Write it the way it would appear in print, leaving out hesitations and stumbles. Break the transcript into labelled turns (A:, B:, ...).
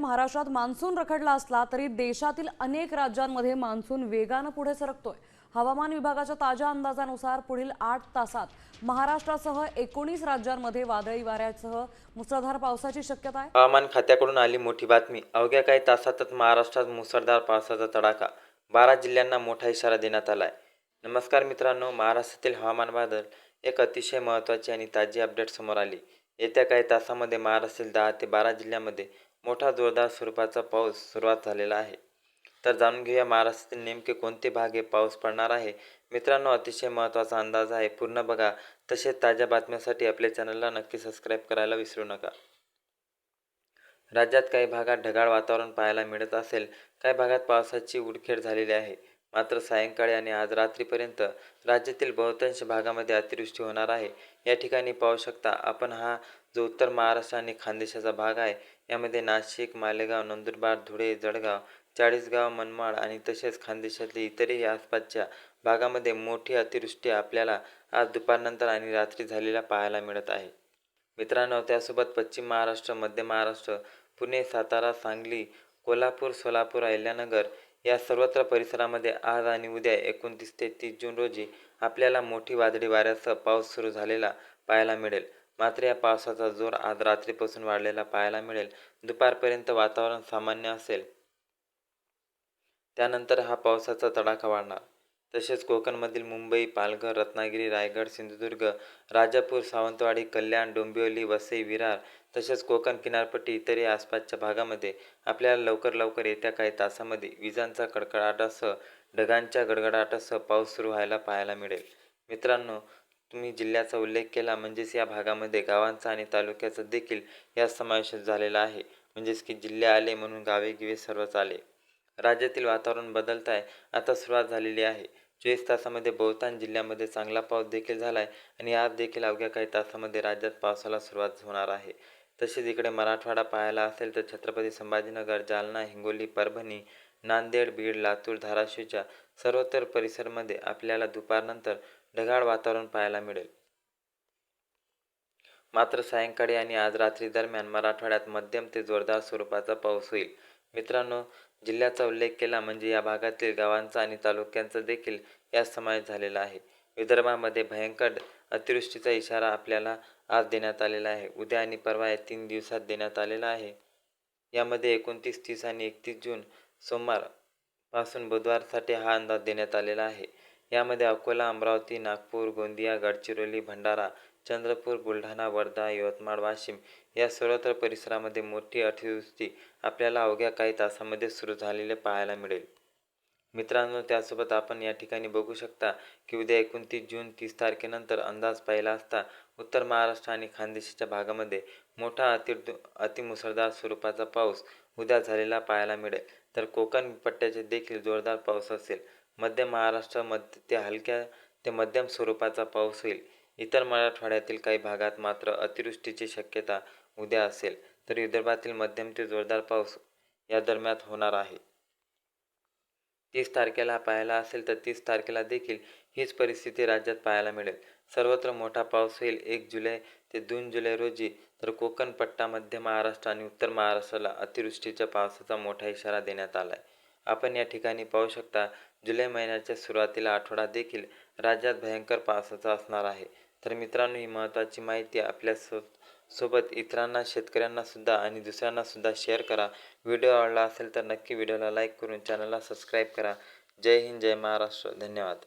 A: महाराष्ट्रात मान्सून रखडला असला तरी देशातील अनेक राज्यांमध्ये मान्सून वेगाने पुढे सरकतोय। हवामान विभागाच्या ताज्या अंदाजानुसार पुढील 8 तासात महाराष्ट्रासह 19 राज्यांमध्ये वादळी वाऱ्यासह मुसळधार पावसाची शक्यता आहे।
B: हवामान खात्याकडून आली मोठी बातमी। अवघ्या काही तासातच महाराष्ट्रात मुसळधार पावसाचा तडाखा। 12 जिल्ह्यांना मोठा इशारा देण्यात आलाय। नमस्कार मित्रांनो, महाराष्ट्रातील हवामान बद्दल एक अतिशय महत्त्वाची आणि ताजी अपडेट समोर आली। येत्या काही तासांमध्ये महाराष्ट्रातील 10 ते 12 जिल्ह्यांमध्ये मोठा जोरदार स्वरूपाचा पाऊस सुरुवात झालेला आहे। तर जाणून घेऊया महाराष्ट्रातील नेमके कोणते भाग हे पाऊस पडणार आहे। मित्रांनो, अतिशय महत्त्वाचा अंदाज आहे, पूर्ण बघा। तसेच ताज्या बातम्यांसाठी आपल्या चॅनलला नक्की सबस्क्राईब करायला विसरू नका। राज्यात काही भागात ढगाळ वातावरण पाहायला मिळत असेल, काही भागात पावसाची उडखेड झालेली आहे। मात्र सायंकाळी आणि आज रात्रीपर्यंत राज्यातील बहुतांश भागामध्ये अतिवृष्टी होणार आहे। या ठिकाणी पाहू शकता आपण, हा जो उत्तर महाराष्ट्र आणि खानदेशाचा भाग आहे, यामध्ये नाशिक, मालेगाव, नंदुरबार, धुळे, जळगाव, चाळीसगाव, मनमाड आणि तसेच खानदेशातले इतरही आसपासच्या भागामध्ये मोठी अतिवृष्टी आपल्याला आज दुपारनंतर आणि रात्री झालेला पाहायला मिळत आहे। मित्रांनो, त्यासोबत पश्चिम महाराष्ट्र, मध्य महाराष्ट्र, पुणे, सातारा, सांगली, कोल्हापूर, सोलापूर, अहिल्यानगर या सर्वत्र परिसरामध्ये आज आणि उद्या 29 ते 30 जून रोजी आपल्याला मोठी वादळी वाऱ्यासह पाऊस सुरू झालेला पाहायला मिळेल। मात्र या पावसाचा जोर आज रात्रीपासून वाढलेला पाहायला मिळेल। दुपारपर्यंत वातावरण सामान्य असेल, त्यानंतर हा पावसाचा तडाखा वाढणार। तसेच कोकणमधील मुंबई, पालघर, रत्नागिरी, रायगड, सिंधुदुर्ग, राजापूर, सावंतवाडी, कल्याण, डोंबिवली, वसई, विरार तसेच कोकण किनारपट्टी इतरही आसपासच्या भागामध्ये आपल्याला लवकर येत्या काही तासांमध्ये विजांचा कडकडाटासह ढगांच्या गडगडाटासह पाऊस सुरू व्हायला पाहायला मिळेल। मित्रांनो, तुम्ही जिल्ह्याचा उल्लेख केला म्हणजेच या भागामध्ये गावांचा आणि तालुक्याचा देखील यात समावेश झालेला आहे। म्हणजेच की जिल्हे आले म्हणून गावे गिवे सर्वच आले। राज्यातील वातावरण बदलत आहे, आता सुरुवात झालेली आहे। 24 तासामध्ये बहुतांश जिल्ह्यांमध्ये चांगला पाऊस देखील झालाय आणि आज देखील अवघ्या काही तासांमध्ये राज्यात पावसाला सुरुवात होणार आहे। तसेच इकडे मराठवाडा पाहायला असेल तर छत्रपती संभाजीनगर, जालना, हिंगोली, परभणी, नांदेड, बीड, लातूर, धाराशिवच्या सर्वत्र परिसरामध्ये आपल्याला दुपारनंतर ढगाळ वातावरण पाहायला मिळेल। मात्र सायंकाळी आणि आज रात्री दरम्यान मराठवाड्यात मध्यम ते जोरदार स्वरूपाचा पाऊस होईल। मित्रांनो, जिल्ह्याचा उल्लेख केला म्हणजे या भागातील गावांचा आणि तालुक्यांचा देखील यात समावेश झालेला आहे। विदर्भामध्ये भयंकर अतिवृष्टीचा इशारा आपल्याला आज देण्यात आलेला आहे। उद्या आणि परवा या 3 दिवसात देण्यात आलेला आहे। यामध्ये 29, 30 आणि 31 जून सोमवार पासून बुधवारसाठी हा अंदाज देण्यात आलेला आहे। यामध्ये अकोला, अमरावती, नागपूर, गोंदिया, गडचिरोली, भंडारा, चंद्रपूर, बुलढाणा, वर्धा, यवतमाळ, वाशिम या सर्वत्र परिसरामध्ये मोठी अतिवृष्टी आपल्याला अवघ्या काही तासांमध्ये सुरू झालेले पाहायला मिळेल। मित्रांनो, त्यासोबत आपण या ठिकाणी बघू शकता की उद्या 29 जून 30 तारखेनंतर अंदाज पाहिला असता उत्तर महाराष्ट्र आणि खानदेशाच्या भागामध्ये मोठा अतिमुसळधार स्वरूपाचा पाऊस उद्या झालेला पाहायला मिळेल। तर कोकण पट्ट्याचे देखील जोरदार पाऊस असेल। मध्य महाराष्ट्रामध्ये ते हलक्या ते मध्यम स्वरूपाचा पाऊस होईल। इतर मराठवाड्यातील काही भागात मात्र अतिवृष्टीची शक्यता उद्या असेल। तर विदर्भातील मध्यम ते जोरदार पाऊस या दरम्यान होणार आहे। 30 तारखेला पाहायला असेल तर 30 तारखेला देखील हीच परिस्थिती राज्यात पाहायला मिळेल। सर्वत्र मोठा पाऊस होईल 1 जुलै ते 2 जुलै रोजी। तर कोकण पट्टा, मध्य महाराष्ट्र आणि उत्तर महाराष्ट्राला अतिवृष्टीच्या पावसाचा मोठा इशारा देण्यात आलाय। आपण या ठिकाणी पाहू शकता, जुलै महिन्याच्या सुरुवातीला आठवडा देखील राज्यात भयंकर पावसाचा असणार आहे। तर मित्रांनो, ही महत्त्वाची माहिती आपल्या सोबत इतरांना, शेतकऱ्यांना सुद्धा आणि दुसऱ्यांना सुद्धा शेअर करा। व्हिडिओ आवडला असेल तर नक्की व्हिडिओला लाईक करून चॅनलला सबस्क्राईब करा। जय हिंद, जय महाराष्ट्र, धन्यवाद।